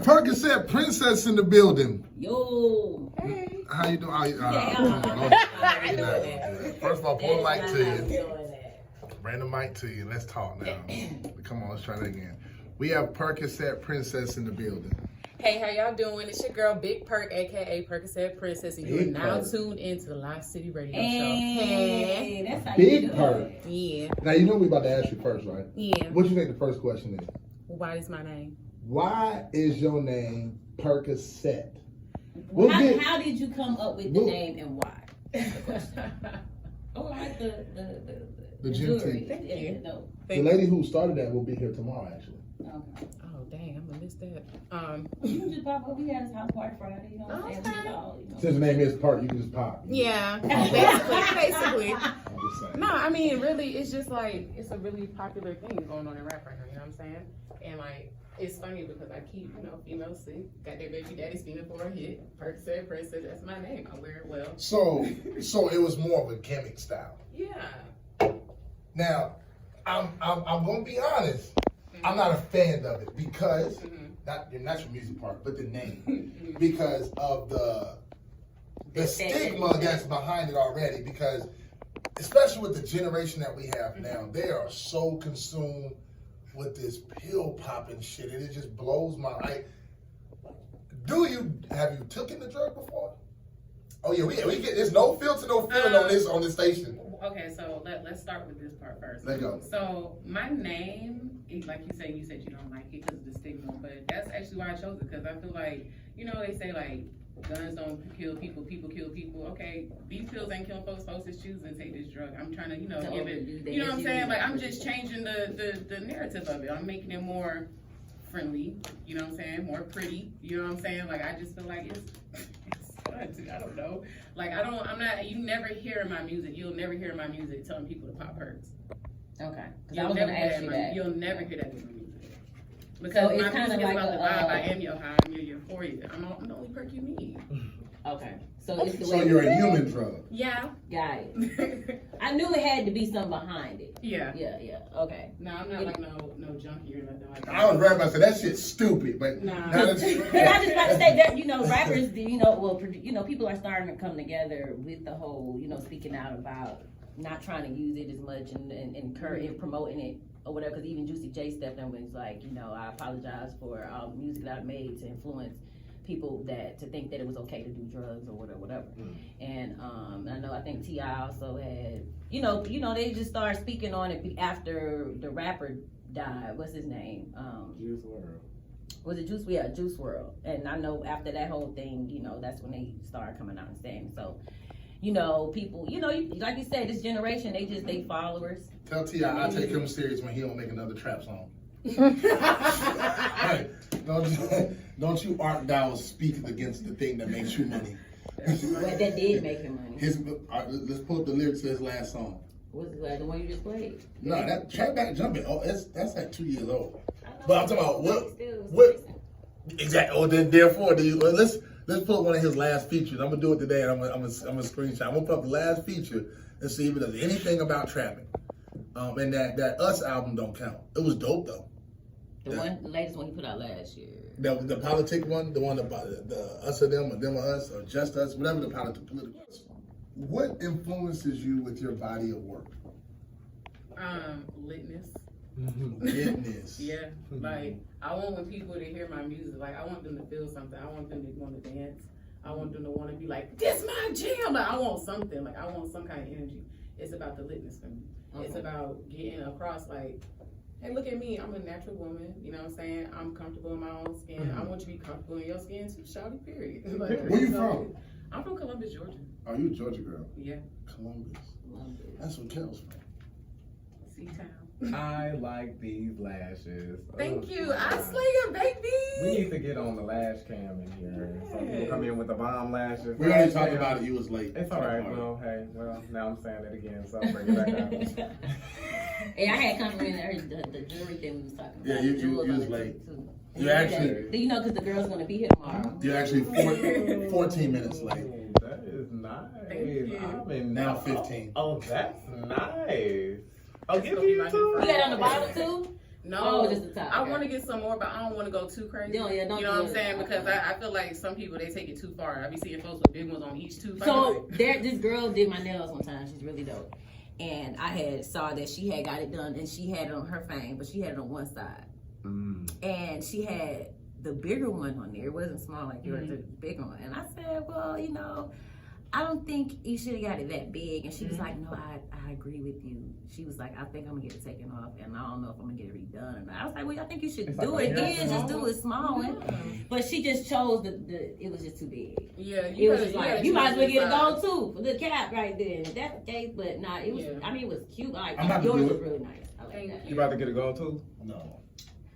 have Percocet Princess in the building. Yo. Hey. How you doing? First of all, pull the mic to you. Bring the mic to you. Let's talk now. Come on, let's try that again. We have Percocet Princess in the building. Hey, how y'all doing? It's your girl, Big Perk, aka Percocet Princess, and you are Big now Perk. tuned into the Live City Radio Show. Hey, that's how Big you do Perk. it. Yeah, Now, you know we about to ask you first, right? yeah. What you think the first question is? Why is my name? Why is your name Percocet? We'll get- How did you come up with the We'll- name and why? Oh, I like The jewelry. GMT. Thank Yeah, you. no. The lady who started that will be here tomorrow, actually. Okay. Oh, dang, I'm gonna miss that. You can just pop up. We had his house party Friday. You know what I'm saying? Okay. We all, you know. Since the name is Perk, you can just pop. Yeah, basically. I'm just saying. No, I mean, really, it's just like, it's a really popular thing going on in rap right now, you know what I'm saying? And like, it's funny because I keep, females sick, got their baby daddy screaming for a hit, Percocet Princess, that's my name, I wear it well. So it was more of a gimmick style. Yeah. Now, I'm gonna be honest. I'm not a fan of it because not your music part, but the name, because of the stigma that's behind it already. Because especially with the generation that we have now, they are so consumed with this pill popping shit, and it just blows my. Have you taken the drug before? Oh yeah, we get. There's no filter, no feeling on this station. Okay, so let's start with this part first. Let's go. So my name, like you said you don't like it because of the stigma, but that's actually why I chose it, because I feel like, they say like guns don't kill people, people kill people. Okay, these pills ain't killing folks. Folks is choosing to take this drug. I'm trying to, give it, you know what I'm saying? Like, I'm just changing the narrative of it. I'm making it more friendly, you know what I'm saying? More pretty, you know what I'm saying? Like, I just feel like it's fun. I don't know. Like, you never hear in my music, you'll never hear in my music telling people to pop perks. Okay. You'll never hear that in my, you'll never hear that in my music. Because So my it's music kind of is like about the vibe. I am your high, I'm your euphoria. I'm the only perk you need. Okay. So it's the So way. you're a human drug. Yeah. Got it. I knew it had to be something behind it. Yeah. Yeah. Okay. No, I'm not like no junkie or nothing like that. I was right about to say that shit's stupid, but Nah. now that you- And I just about to say that, rappers, people are starting to come together with the whole, speaking out about not trying to use it as much and promoting it or whatever. Because even Juicy J stepped in and was like, I apologize for all the music that I made to influence people to think that it was okay to do drugs or whatever. And I think T.I. also had, they just started speaking on it after the rapper died. What's his name? Juice WRLD. Was it Juice? Yeah, Juice WRLD. And I know after that whole thing, that's when they started coming out and saying. So, people, like you said, this generation, they followers. Tell T.I. I take him serious when he don't make another trap song. Right. Don't you Art Dow speak against the thing that makes you money. But that did make him money. Let's pull up the lyrics to his last song. What's the one you just played? No, that Track Back Jumping. Oh, that's like 2 years old. I know. But I'm talking about what What? exactly. Oh, then therefore, let's pull up one of his last features. I'm gonna do it today, and I'm gonna screenshot. I'm gonna put up the last feature and see if it does anything about trapping. And that Us album don't count. It was dope though. The latest one he put out last year. The politic one, the one about the us or them or us or just us, whatever the political. What influences you with your body of work? Litness. Fitness. Yeah. Like, I want when people to hear my music, like, I want them to feel something. I want them to want to dance. I want them to want to be like, this my jam. Like, I want something. Like, I want some kind of energy. It's about the litness for me. Okay. It's about getting across, like, hey, look at me. I'm a natural woman. You know what I'm saying? I'm comfortable in my own skin. I want you to be comfortable in your skin too, shawty, period. Like, Where you from? I'm from Columbus, Georgia. Are you a Georgia girl? Yeah. Columbus. Love it. That's what Kel's from. C-Town. I like these lashes. Thank Oh, you. I God. slay a baby. We need to get on the lash cam in here. Some people come in with the bomb lashes. We already talked about it. You was late. It's all right. Well, hey, now I'm saying it again, so bring it back up. Hey, I had complimented her the jewelry thing we was talking about. Yeah, you Jewels was on it, late. too. You actually- because the girl's gonna be here tomorrow. You're actually 14 minutes late. Oh, that is nice. Thank you. I'm in Now 15. Oh, that's nice. Oh, That's give gonna me be my too. new You got it on the bottom too? No, Oh, just the top. I Okay. want to get some more, but I don't want to go too crazy. No, yeah, don't you know do what I'm it. saying? Because I feel like some people, they take it too far. I be seeing folks with big ones on each tooth. So this girl did my nails one time. She's really dope. And I had saw that she had got it done and she had it on her fang, but she had it on one side. And she had the bigger one on there. It wasn't small like yours, the bigger one. And I said, well, you know, I don't think you should have got it that big. And she was like, no, I agree with you. She was like, I think I'm gonna get it taken off, and I don't know if I'm gonna get it redone or not. I was like, well, I think you should do it again. Just do it small one. But she just chose it was just too big. Yeah, It was just like, you might as well get a gold too for the cap right there. If that's the case, but nah, it was. Yeah. I mean, it was cute. Like I'm about to yours do was it. really nice. I like that. You about to get a gold too? No.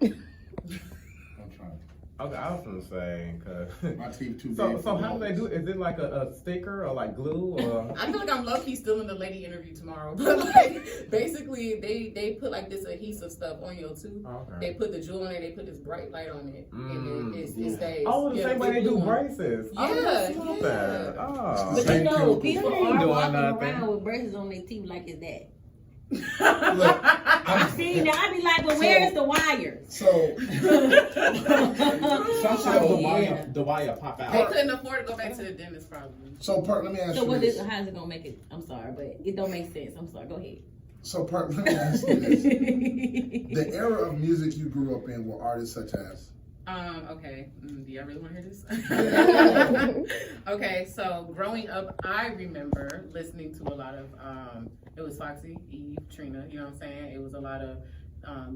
I'm trying. Okay, I was gonna say, cause. My teeth too big. So how do they do it? Is it like a sticker or like glue or? I feel like I'm low key still in the lady interview tomorrow, but like basically they put like this adhesive stuff on your tooth. Okay. They put the jewel in it. They put this bright light on it, and it stays. Oh, the same way they do braces. Yeah, I love yeah. that. Oh. But you know, people They ain't are doing walking nothing. around with braces on their teeth like it's that. Look, I see that. I be like, but where is the wires? So Sometimes Yeah. the wire pop They out. couldn't afford to go back to the dentist, probably. Perk, let me ask So you what this. is? How's it gonna make it? I'm sorry, but it don't make sense. I'm sorry. Go ahead. So Perk, let me ask you this. The era of music you grew up in were artists such as. Okay. Do y'all really want to hear this? Okay, so growing up, I remember listening to a lot of, it was Foxy, Eve, Trina, you know what I'm saying? It was a lot of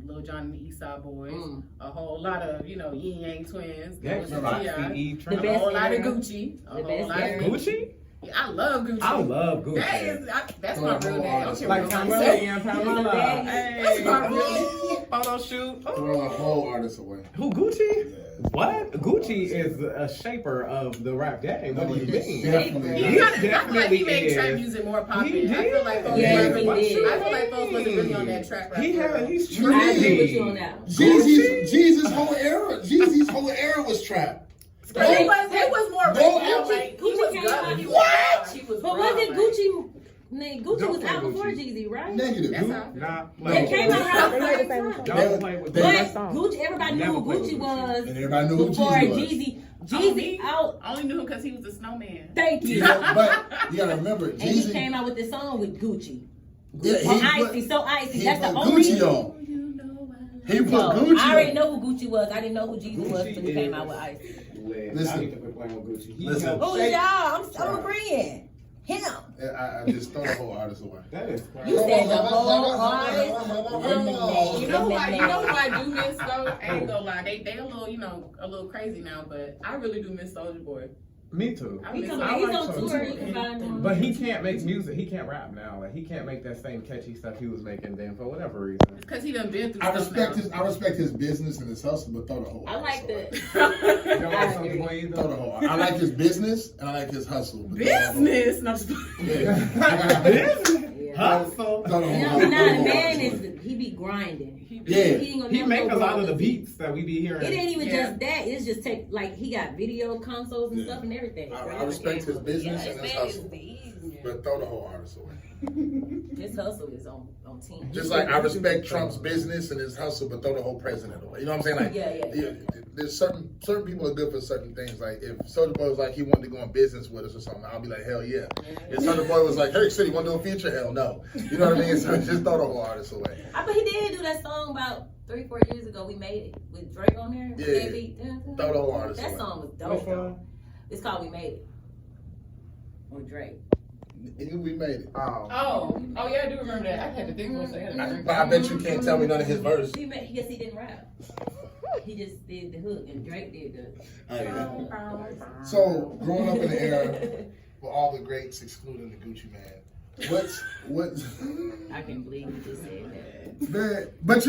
Lil Jon and the East Side Boys, a whole lot of, Yin Yang Twins, Yeah, there was Foxy, T.I., Eve, The a best whole lot of era. Gucci, a The whole best lot of era. Gucci? Yeah, I love Gucci. I love Gucci. That's my real name. I don't care Like what nobody Pamela say. and Pamela. That's Hey, my real name. photo shoot. Throw a whole artist away. Who Gucci? Yeah. What? Gucci is a shaper of the rap game. What do you mean? Definitely. I feel like he definitely made trap is. music more He popular. I feel like folks Yeah, wasn't- he did. I feel like folks wasn't really on that trap rap. He's era. I agree with you on trendy. that one. Jeezy's whole era. Jeezy's whole era was trap. But it was more Go radio, out. like, he Gucci was came good. out- He was What? wild. He was But wild, wasn't like- Gucci? Gucci Don't was play out Gucci. before Jeezy, right? Negative. That's Do how I feel. not They play came with out around the They same made the same time. song. Don't play with They- But that. Gucci, everybody knew Never who play with Gucci Gucci. was And everybody knew who before Jeezy was. Jeezy. Only- Jeezy out. I only knew him because he was the snowman. Thank you. But you gotta remember, And he Jeezy. came out with this song with Gucci. Yeah, On Icy, so Icy. he That's the put only. Gucci on. He put So, Gucci I already on. know who Gucci was. I didn't know who Jeezy was Gucci until he came is- out with Icy. Listen. I need to quit playing with Gucci. He Listen. helped Who's shape- y'all? I'm agreeing. Him. I just throw the whole artist away. That is You crazy. said the whole artist. You know who I do miss though? I ain't gonna lie, they a little, a little crazy now, but I really do miss Soulja Boy. Me too. I He miss come, Soulja he's Boy. on tour. You can find him. But he can't make music. He can't rap now. Like he can't make that same catchy stuff he was making then for whatever reason. Cause he done been through I stuff respect now. his. I respect his business and his hustle, but throw the whole. I like artist the. away. You don't like I Soulja agree. Boy either? Throw the whole. I like his business and I like his hustle. but throw the whole- Business. No, I'm just- Yeah. Yeah. Hustle. Throw the whole- No, throw the nah, whole the man artist is away. he be grinding. Yeah. ain't gonna He never make go a lot broke. of the beats that we be hearing. It ain't even Yeah. just that. It's just like he got video consoles and Yeah. stuff and everything. I respect his business Yeah, and his man is hustle. easy. But throw the whole artist away. His hustle is on 10. Just like I respect Trump's business and his hustle, but throw the whole president away. You know what I'm saying? Like, Yeah. There's certain people are good for certain things. Like if Soulja Boy was like he wanted to go in business with us or something, I'll be like hell yeah. If Soulja Boy was like, hey City, want to do a feature? Hell no. You know what I mean? So just throw the whole artist away. But he did do that song about 3-4 years ago. We made it with Drake on there. Yeah. Baby. Throw the whole artist That away. song was Which dope. one? Though. It's called We Made It with Drake. We made it. Oh yeah, I do remember that. I had to think for a second. But I bet you can't tell me none of his verse. Yes, he didn't rap. He just did the hook, and Drake did the. So growing up in the era with all the greats, excluding the Gucci man, what? I can't believe you just said that. Man, but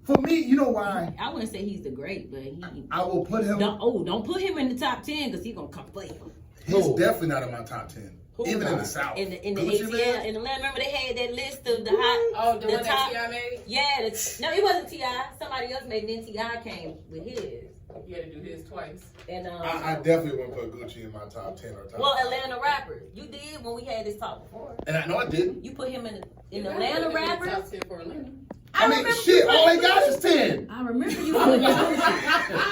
for me, you know why? I wouldn't say he's the great, but he. I will put him. Don't put him in the top 10 because he's gonna come play him. He's definitely not in my top 10. Even in the South. In the Gucci ATL, Man? in Atlanta, remember they had that list of the hot. Oh, the one that top. T.I. made? Yeah, no, it wasn't T.I. Somebody else made it. Then T.I. came with his. You had to do his twice. And I definitely wouldn't put Gucci in my top 10 or top. well, 5. Atlanta rappers. You did when we had this talk before. And I know I didn't. You put him in You Atlanta gotta put him in the rappers. Top 10 for Atlanta. I mean, shit, all they got is 10. I remember you putting up Gucci.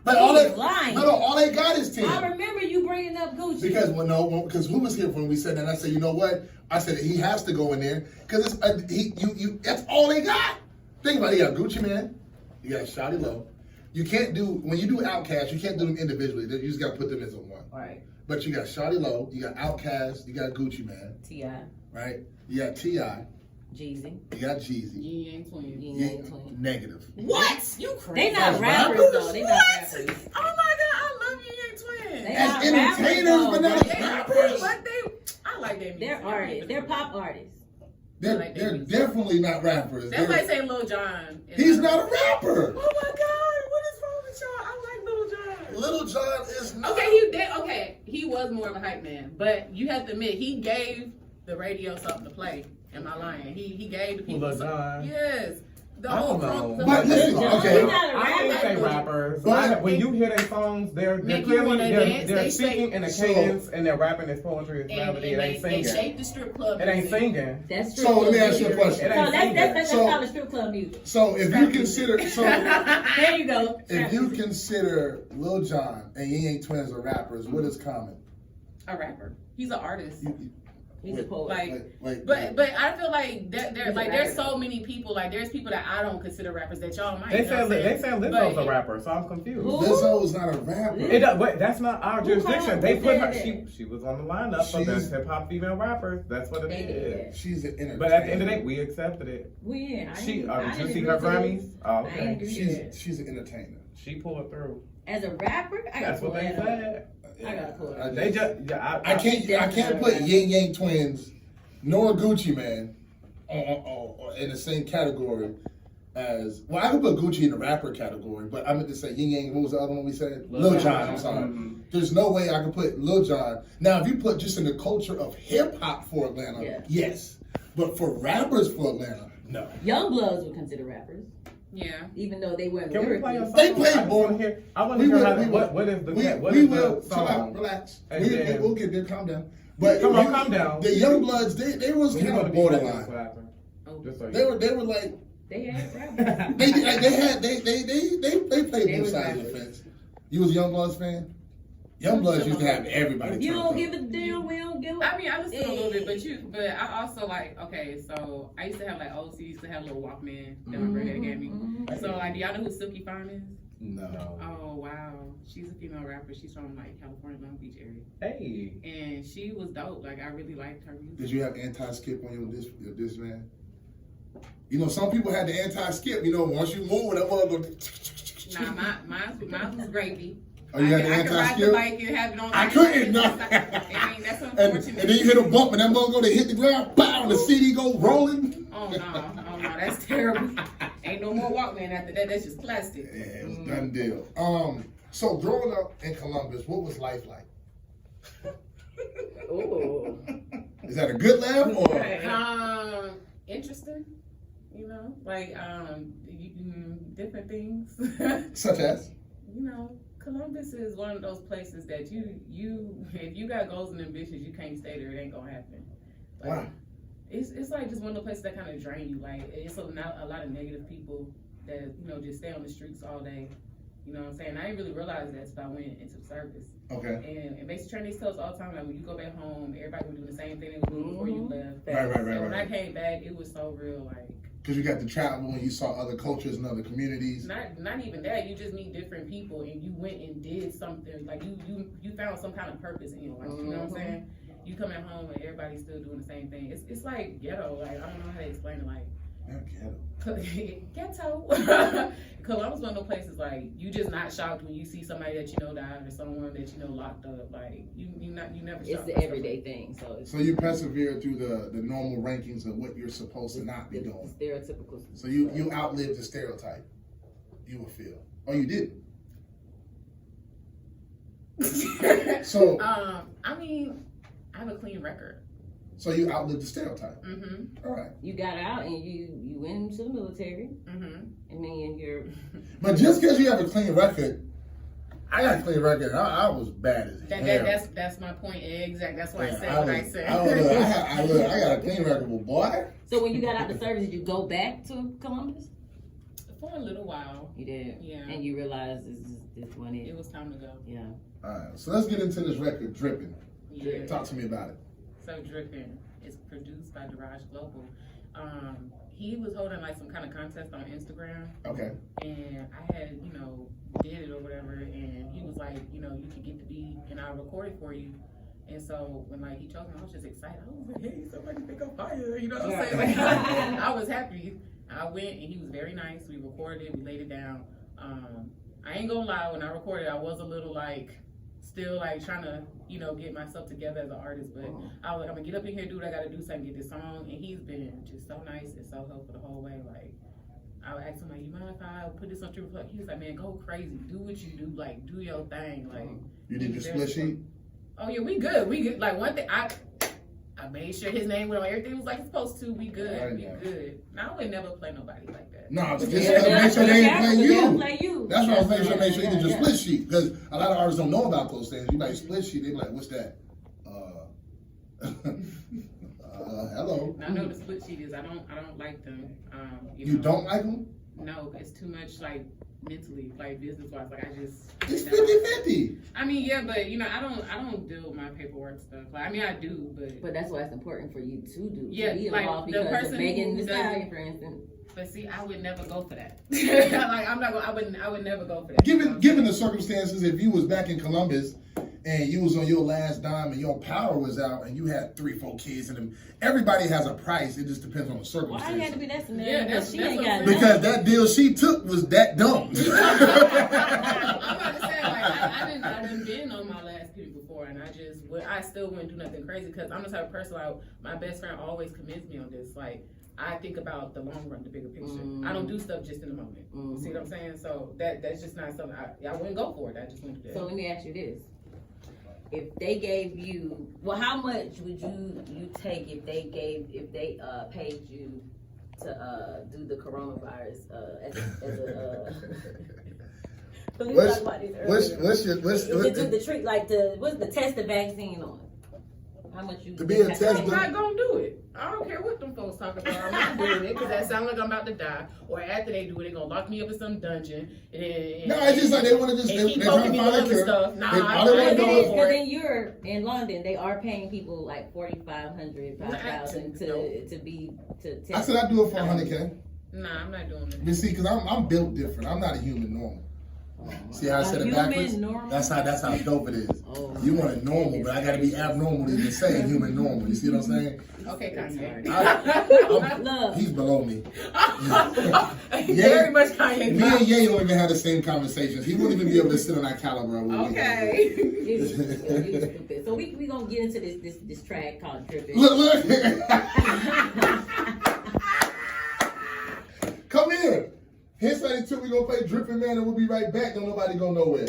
But all He they was lying. no, all they got is 10. I remember you bringing up Gucci. Because who was here when we said that? And I said, you know what? I said he has to go in there because that's all they got. Think about it. You got Gucci Man, you got Shawty Lo. You can't do when you do Outkast, you can't do them individually. You just got to put them as a one. Right. But you got Shawty Lo, you got Outkast, you got Gucci Man, T.I. right? You got T.I., Jeezy. you got Jeezy. Yin Yang Twins. Yin Yang Twins. Negative. What? You crazy? They not As rappers rappers? though. They not What? rappers. Oh my god, I love Yin Yang Twins. They As not entertainers, rappers, but though. not They rappers. but I like their music. They're artists. They're pop artists. They're definitely not rappers. That's They're- like saying Lil Jon. He's not a rapper. Oh my god, what is wrong with y'all? I like Lil Jon. Little John is not. Okay, he was more of a hype man, but you have to admit he gave the radio something to play. Am I lying? He gave the people Lil something. Jon? Yes. The I whole don't know. the But whole- listen, Lil Jon, okay. he not a I think they rapper. rappers. But- When you hear their songs, they're Make you clearly wanna dance, they're they speaking say- in a So- cadence and they're rapping his poetry, his and melody. It ain't they singing. shaped the strip club. It ain't music. singing. That's true. So let me ask you a question. It No, ain't that's singing. that's So- called strip club music. So if you consider There you go. if you consider Lil Jon and Yin Yang Twins are rappers, what is common? A rapper. He's an artist. He's a poet. Like, but I feel like He's there's a so many people, like there's people that I don't consider rappers that y'all might. They you know what I'm said saying? Lizzo's But- a rapper, so I'm confused. Who? Lizzo is not a rapper. It does, but that's not our Who jurisdiction. called- They who put her. said She was on the lineup for She's- best hip hop female rappers. That's what it They is. did. She's an entertainer. But at the end of the day, we accepted it. When? I She, didn't- I did you didn't see agree her to Grammys? this. Oh, I didn't okay. agree to she's that. she's an entertainer. She pulled through. As a rapper, I gotta That's pull what they that up. said. I gotta pull it up. They just, yeah, I can't put Yin Yang Twins nor Gucci Man in the same category as well. I could put Gucci in the rapper category, but I meant to say Yin Yang. What was the other one we said? Lil Jon. I'm sorry. Mhm. There's no way I could put Lil Jon. Now, if you put just in the culture of hip hop for Atlanta, Yeah. yes, but for rappers for Atlanta, no. Young Bloods would consider rappers, Yeah. even though they weren't Can we play a lyrically. song? They play I just more. wanna hear. I want We to hear will- how. we will. What is the We what we is will the chill out, song? relax. And then- We'll get there. Calm down. But Come on, calm down. The Young Bloods, they was We're kind gonna of be borderline. rapping. Oh. Just so you They were like They had rappers. they played They both was sides of the rappers. fence. You was a Young Bloods fan? Young Bloods used to have everybody. If you turned don't up. give a damn, we don't give a. I mean, I listen to a little bit, but I also like, okay, so I used to have like old CDs, used to have a little Walkman that my granddad gave me. Mhm. So like, do y'all know who Silky Fine is? No. Oh wow, she's a female rapper. She's from like California, Long Beach area, Hey. and she was dope. Like I really liked her music. Did you have anti-skip on your disc man? You know, some people had the anti-skip. You know, once you move, that one go. Nah, mine was gravy. Oh, you had the I could ride the anti-skip? bike and have it on. I couldn't, no. I mean, that's And unfortunate. then you hit a bump and that mother go to hit the ground, pow, and the CD go rolling. Oh no, that's terrible. Ain't no more Walkman after that. That's just plastic. Yeah, it was done deal. So growing up in Columbus, what was life like? Ooh. Is that a good laugh or? Interesting. You know, like different things. Such as? You know, Columbus is one of those places that you if you got goals and ambitions, you can't stay there. It ain't gonna happen. Like, Why? It's like just one of the places that kind of drain you. Like it's not a lot of negative people that just stay on the streets all day. You know what I'm saying? I didn't really realize that until I went into the service. Okay. And basic training tells all the time, like when you go back home, everybody will do the same thing they were doing before you left. Right. So when I came back, it was so real. Like Because you got to travel and you saw other cultures and other communities. not even that. You just meet different people, and you went and did something. Like you found some kind of purpose in your life. You know what I'm saying? You come at home and everybody's still doing the same thing. It's like ghetto. Like I don't know how to explain it. Like ghetto. Columbus one of those places like you just not shocked when you see somebody that you know died or someone that you know locked up. Like you never. It's shocked the by everyday thing, so it's So you persevere through the normal rankings of what you're supposed to not be the doing. stereotypical. So you outlived the stereotype. You will feel. Oh, you didn't. stuff. So I mean, I have a clean record. so you outlived the stereotype. Mm-hmm. All right. You got out and you went into the military, Mm-hmm. and then you're But just because you have a clean record, I got a clean record. I was bad as hell. That's my point. Exactly. That's why I Yeah, said what I was- said. I got a clean record, but boy. So when you got out the service, did you go back to Columbus? For a little while, You did. Yeah. And you realized this one it is. was time to go. Yeah. All right, so let's get into this record, Dripping. Yeah. Talk to me about it. So Drippin' is produced by Daraj Global. He was holding like some kind of contest on Instagram, Okay. and I had, did it or whatever, and he was like, you can get the beat and I'll record it for you. And so when like he chose me, I was just excited. I was like, hey, somebody think I'm fire, you know what I'm saying? Like, I was happy. I went and he was very nice. We recorded it, we laid it down. I ain't gonna lie, when I recorded, I was a little like, still like trying to, get myself together as an artist, but I was like, I'm gonna get up in here, do what I gotta do so I can get this song. And he's been just so nice and so helpful the whole way. Like, I would ask him like, you mind if I put this on Triple Plug? He was like, man, go crazy, do what you do, like do your thing. Like, You did your split sheet? oh yeah, we good. Like one thing, I made sure his name went on everything was like it's supposed to. We good, we good. Now I would never play nobody like that. No, just make sure they ain't play you. Play you. That's why I was making sure you did your Yeah. split sheet, because a lot of artists don't know about those things. You like split sheet, they be like, what's that? Hello. And I know the split sheet is. I don't like them. You don't like them? No, it's too much like mentally, like business wise. Like I just. It's 50-50. I mean, yeah, but I don't deal with my paperwork stuff. Like I mean, I do, but But that's why it's important for you to do. Yeah, to be like, involved the because person of Megan who Thee doesn't- Stallion, for instance. but see, I would never go for that. Like I'm not. I would never go for that. Given the circumstances, if you was back in Columbus and you was on your last dime and your power was out and you had 3-4 kids and them, everybody has a price. It just depends on the Why you had circumstances. to be that scenario? Yeah, Because she that's ain't what got I'm nothing. Because that deal she took was that dumb. I'm about to say, like, I didn't been on my last people before, and I still wouldn't do nothing crazy because I'm the type of person, like, my best friend always commends me on this. Like, I think about the long run, the bigger picture. I don't do stuff just in the moment. See what I'm saying? So that's just not something I wouldn't go for it. I just wouldn't do that. So let me ask you this. If they gave you, well, how much would you take if they paid you to do the coronavirus as a we What's- talked about this earlier. To do the treat, like what's the test the vaccine on? How much you To be a have test I'm not gonna do it. I don't care what them folks talk about. I'm not doing it because that sounds like I'm about to die. Or after they do it, they're gonna lock me up in some dungeon. And No, it's just like they want to just and keep they trying poking to me find with a other cure. stuff. Nah, They- I all they ain't wanna do going is- for Because it. then you're in London, they are paying people like 4,500, 5,000 to be to test. I said I'd do it for 100K. Nah, I'm not doing that. But see, because I'm built different. I'm not a human normal. See how I said it Human backwards? normal? That's how dope it is. Oh, You want it normal, but I gotta be abnormal to even say human normal. You see what I'm saying? Okay, Kanye. Look. He's below me. Very much Kanye. Me and Ye don't even have the same conversations. He wouldn't even be able to sit on that caliber. With me. Okay. You stupid. So we gonna get into this track called Drippin'. Look. Come here. Hit 92, we gonna play Drippin' Man and we'll be right back. Don't nobody go nowhere.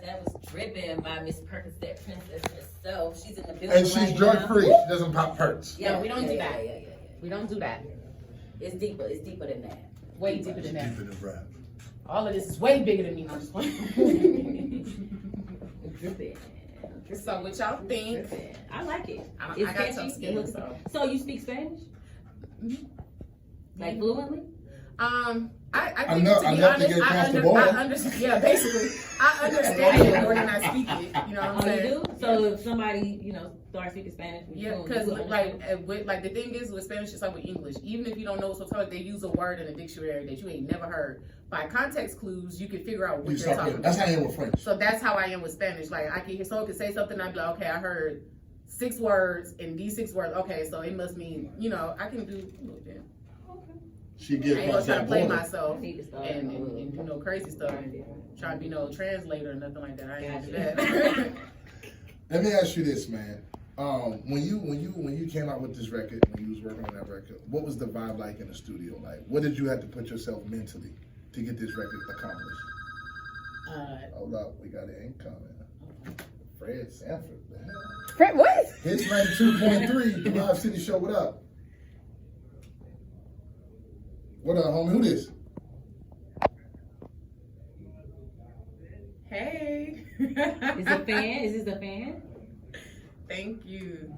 That was Drippin' by Miss Percocet Princess herself. She's in the building. And she's right drug now. free. She doesn't pop perks. Yeah, we don't do that. Yeah. We don't do that. It's deeper than that. Way deeper than that. Deeper than rap. All of this is way bigger than me. I'm just Drippin'. So what y'all think? Drippin'. I like it. I It's got catchy. some It skin, looks- so. you speak Spanish? Like fluently? I think Enough- to be enough to honest, get across the border. I understand. Yeah, basically, I understand it more than I speak it. You know what I'm Oh, saying? you do? So if somebody, starts speaking Spanish, Yeah, because like the thing is with Spanish, it's like with English. Even if you don't know what's talking, they use a word in a dictionary that you ain't never heard. By context clues, you can figure out what You they're start talking getting, that's about. how I am with French. So that's how I am with Spanish. Like I can hear someone can say something, I'd be like, okay, I heard 6 words, and these 6 words, okay, so it must mean, I can do a little bit. She I get ain't across gonna try to that play border. myself I need to start and do no crazy stuff. Try to be no translator or nothing like that. I ain't gonna do that. Let me ask you this, man. When you came out with this record, when you was working on that record, what was the vibe like in the studio? Like, what did you have to put yourself mentally to get this record accomplished? Hold up, we got an incoming. Fred Sanford. Man. Fred, what? Hits 92.3, the Live City Show. What up? What up, homie? Who this? Is a fan? Is this a fan? Thank you.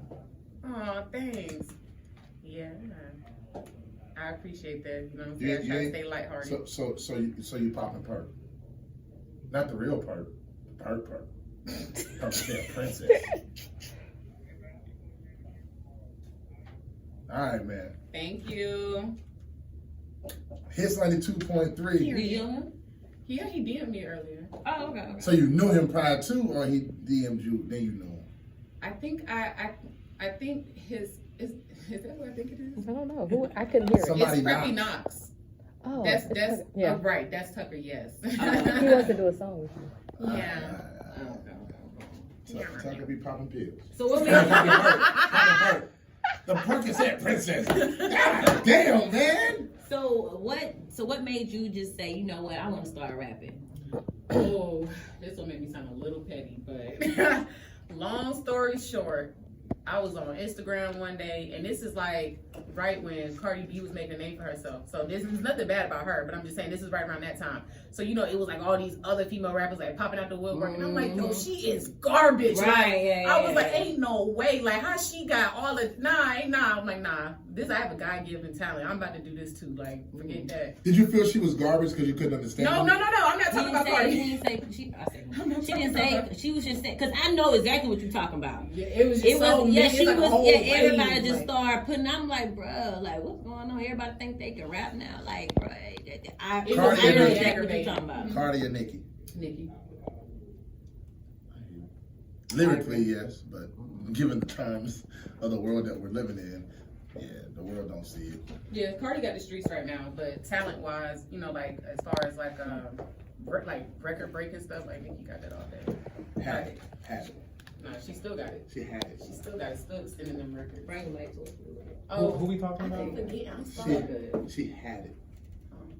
Oh, thanks. Yeah. I appreciate that. You know what I'm saying? I try to stay lighthearted. So you popping perk. Not the real perk. The perk. I'm saying princess. All right, man. Thank you. Hits 92.3. Do you know him? Yeah, he DM'd me earlier. Oh, okay. So you knew him prior to, or he DM'd you, then you knew him? I think I think his is that what I think it is? I don't know. Who? I couldn't hear it. Somebody It's Preppy Knox. Knox. Oh, That's yeah. oh, right. That's Tucker. Yes. He wants to do a song with you. Yeah. Tucker be popping pills. So what made Popping perk. The Percocet princess. God damn, man. So what made you just say, you know what, I want to start rapping? Oh, this will make me sound a little petty, but long story short, I was on Instagram one day, and this is like right when Cardi B was making a name for herself. So this is nothing bad about her, but I'm just saying this is right around that time. So you know, it was like all these other female rappers like popping out the woodwork, and I'm like, yo, she is garbage. Right, Like, yeah, I was yeah, like, yeah. ain't no way. Like, how she got all the nah. I'm like, nah. This I have a God-given talent. I'm about to do this too. Like, forget that. Did you feel she was garbage because you couldn't understand No. her? I'm not talking about Cardi. She didn't say, she was just saying, because I know exactly what you're talking about. Yeah, it was just It was, so yeah, many, she like a was, whole yeah, wave, everybody just like- started putting, I'm like, bruh, like, what's going on? Everybody think they can rap now. Like, bruh, I It know was very exactly what you're aggravating. talking about. Cardi or Nicki? Nikki. Lyrically, yes, but given the times of the world that we're living in, yeah, the world don't see it. Yeah, Cardi got the streets right now, but talent-wise, you know, like as far as like record breaking stuff, like Nikki got that all day. Had it. No, she still got it. She had it. She still got it. Still sending them records. Bring it back to us. Who we talking I about? can't forget. I'm so She, good. she had it.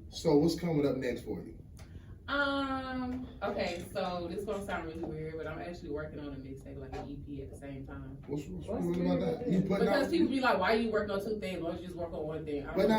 So what's coming up next for you? Okay, so this is gonna sound really weird, but I'm actually working on a mixtape, like an EP at the same time. What's weird about that? You putting Because out, people be like, "Why you working on two things? Why don't you just work on one thing?" I but don't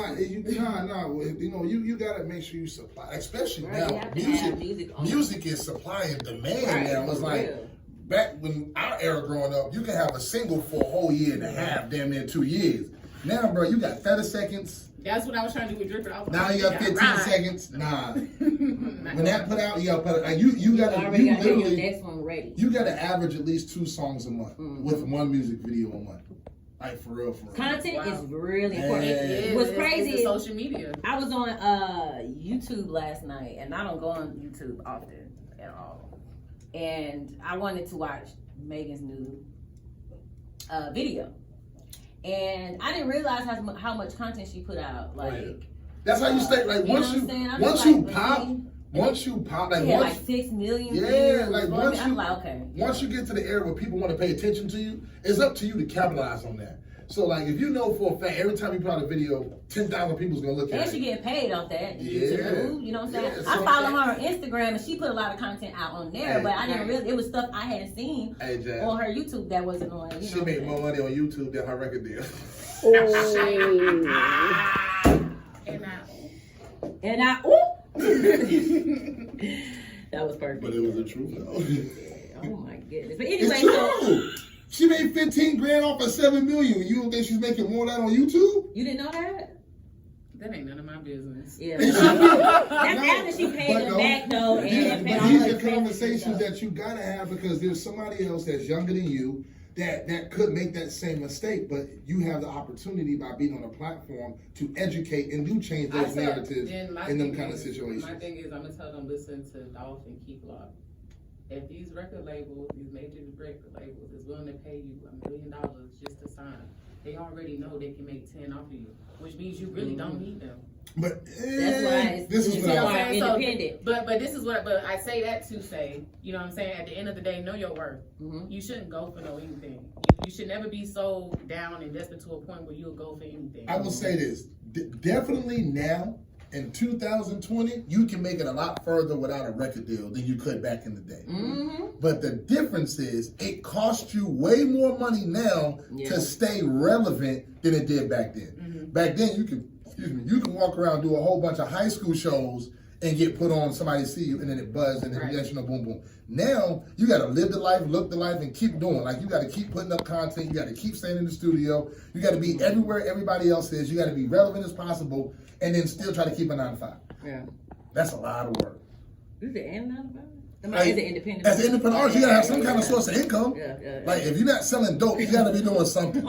know. you know, you gotta make sure you supply, especially Right, you now. have to have music on. Music is supply and demand Right, now. It's for like real. back when our era growing up, you can have a single for a whole year and a half, damn near 2 years. Now, bro, you got 30 seconds. That's what I was trying to do with Dripper. I was Now like, you got "Yeah, 15 right." seconds. Nah. Not When that put out, you gotta put it. Like you You gotta, already you got to have your literally, next one ready. you gotta average at least 2 songs a month Mhm. with 1 music video a month. Like for real, for real. Content Wow. is really Yeah. important. It is. What's It's crazy the is social media. I was on YouTube last night, and I don't go on YouTube often at all. And I wanted to watch Megan's new video, and I didn't realize how much content she put out. Like, That's how you stay. Like you know once what you I'm saying? I'm once just you like, pop, really? once you pop, like She had once like 6 million Yeah, views. like, Boy, once I'm you- like, okay. once you get to the area where people want to pay attention to you, it's up to you to capitalize on that. So like if you know for a fact every time you put out a video, 10,000 people's gonna look And at she it. getting paid off that. Yeah. You know what I'm saying? Yeah, I so- follow her on Instagram, and she put a lot of content out on there, Hey, but I didn't right. really. It was stuff I hadn't seen Hey, Jazz, on her YouTube that wasn't on. You she know, made more money on YouTube than her record deal. And And that was perfect. But it was the truth though. Oh my goodness. But It's anyway, so true. She made 15 grand off of 7 million. You don't think she's making more of that on YouTube? you didn't know that? that ain't none of my business. Yeah. That's That's after she paid But them no, back though, But and paid all these her are expenses and conversations stuff. that you gotta have because there's somebody else that's younger than you that could make that same mistake, but you have the opportunity by being on a platform to educate and do change those narratives then my in them thing kind of is- situations. My thing is, I'm gonna tell them listen to Dolph and Keith Lock. If these record labels, these major record labels, is willing to pay you $1 million just to sign, they already know they can make 10 off of you, which means you really don't need them. But That's why this is it's what what why I'm I'm saying? So- independent. But this is what. But I say that to say, you know what I'm saying. At the end of the day, know your worth. Mhm. You shouldn't go for no anything. You should never be so down and desperate to a point where you'll go for anything. I will say this, definitely now in 2020, you can make it a lot further without a record deal than you could back in the day. Mhm. But the difference is it costs you way more money now Yeah. to stay relevant than it did back then. Back then you can walk around, do a whole bunch of high school shows and get put on, somebody see you, and then it buzz, and then Right. yes, you know, boom, boom. Now, you gotta live the life, look the life, and keep doing. Like, you gotta keep putting up content, you gotta keep staying in the studio, you gotta be everywhere everybody else is, you gotta be relevant as possible, and then still try to keep a 9 to 5. Yeah. That's a lot of work. Is it and not about? I mean, Like, is it independent? As an independent artist, you gotta have some kind of source of income. Yeah. Like, if you're not selling dope, you gotta be doing something.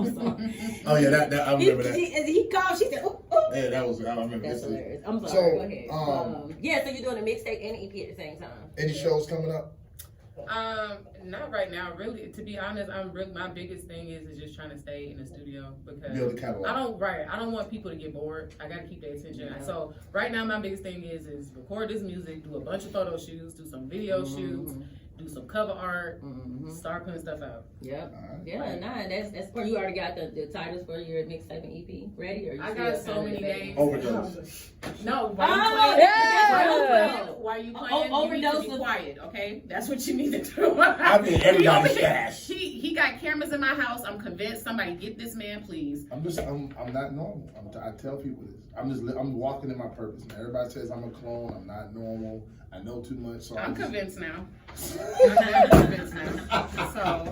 Oh yeah, that I remember that. He called. She said, "Oh, oh." Yeah, that was, I remember That's this. hilarious. I'm sorry. So, Go ahead. Yeah, so you're doing a mixtape and an EP at the same time. Any shows coming up? Not right now. Really, to be honest, my biggest thing is just trying to stay in the studio because Build a catalog. I don't want people to get bored. I gotta keep their attention. Yeah. So right now, my biggest thing is record this music, do a bunch of photo shoots, do some video shoots, do some cover art, start putting stuff out. Yep. Alright. Yeah, nah, that's for you. Already got the titles for your mixtape and EP ready, or you I still got so kinda many debating? names. Overdose. No, why Oh, you playing? yeah. Why you playing? Oh, You need to overdose be of- quiet, okay? That's what you need to do. I mean, everybody's He over here- trash. He got cameras in my house. I'm convinced somebody get this man, please. I'm not normal. I tell people this. I'm walking in my purpose. Man. Everybody says I'm a clone. I'm not normal. I know too much. So I'm just- convinced now. I'm convinced now. So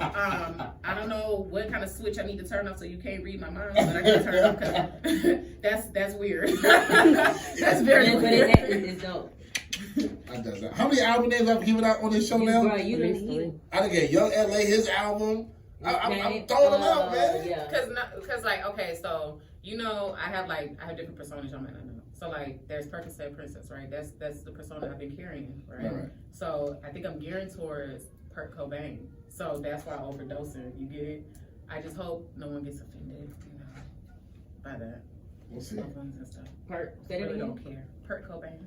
I don't know what kind of switch I need to turn off so you can't read my mind, but I can turn off because that's weird. That's very Yeah, but weird. it's dope. I does that. How many album names have I given out on this show now? Bro, you At least didn't. three. I done gave Young LA his album. I'm throwing them out, man. Yeah. Cause like, okay, so you know, I have different personas on my know. So like, there's Percocet Princess, right? That's the persona I've been carrying, right? Right. So I think I'm gearing towards Kurt Cobain. So that's why overdosing. You get it? I just hope no one gets offended, you know, by that. We'll see. Slogans and stuff. Perk. I Say that really again. don't care. Kurt Cobain.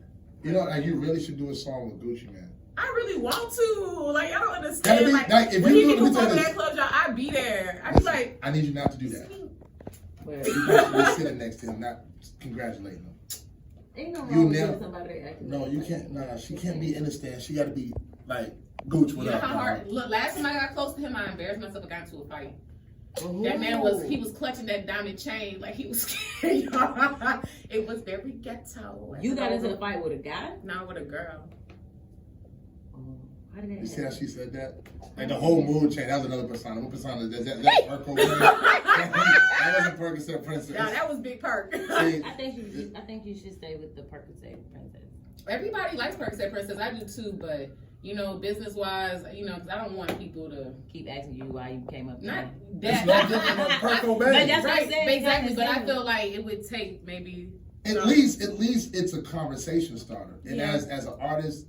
You know, and you really should do a song with Gucci, man. I really want to. Like, I don't Gotta understand. be- Like, like, if when you he do- can let me come tell to you that club, y'all, I'd be there. I'd be like, I need you not to do that. But You're sitting next to him, not congratulating him. ain't no You wrong with never- doing somebody that acting No, like you that. can't. Nah, she can't be in the stand. She got to be like Gooch. you What know up, how dog? hard. Look, last time I got close to him, I embarrassed myself. I got into a fight. Ooh. That man was clutching that diamond chain like he was scared. Y'all. It was very ghetto. You got into the fight with a guy? Not with a girl. How did that You see how happen? she said that? Like the whole mood change. That was another persona. What persona? That's Kurt Cobain. That wasn't Percocet Princess. Yeah, that was Big Perk. See, I think you should stay with the Percocet Princess. Everybody likes Percocet Princess. I do too, but you know, business wise, you know, 'cause I don't want people to Keep asking you why you came up. not it's that. no different than Kurt But Cobain. that's what I'm Right, saying. exactly. But I Exactly. feel like it would take maybe. At least it's a conversation starter. And Yeah. as an artist,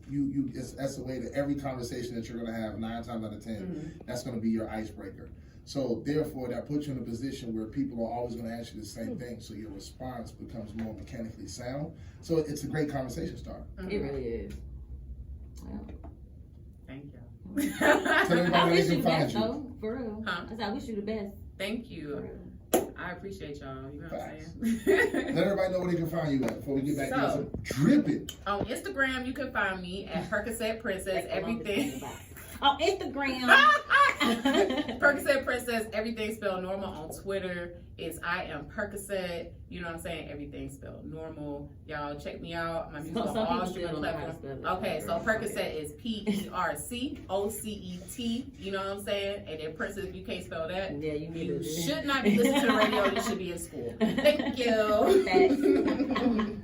that's the way that every conversation that you're gonna have 9 times out of 10, that's gonna be your icebreaker. So therefore, that puts you in a position where people are always gonna ask you the same thing. So your response becomes more mechanically sound. So it's a great conversation starter. It really is. Well, Thank you. Tell everybody I where wish they you can the find best, you. though. For real. Huh? I wish you the best. Thank For you. real. I appreciate y'all. You know what Facts. I'm Let saying? everybody know where they can find you at before we get back to So- this. Drip it. On Instagram, you can find me at Percocet Princess. Everything. On Instagram. Percocet Princess. Everything spelled normal. On Twitter, it's I am Percocet. You know what I'm saying? Everything spelled normal. Y'all check me out. My music Some on people all still streaming don't know how to platforms. spell it. Okay, so Percocet is PERCOCET. You know what I'm saying? And then Princess, if you can't spell that, Yeah, you need you to. should not be listening to the radio. You should be in school. Thank you. Thanks.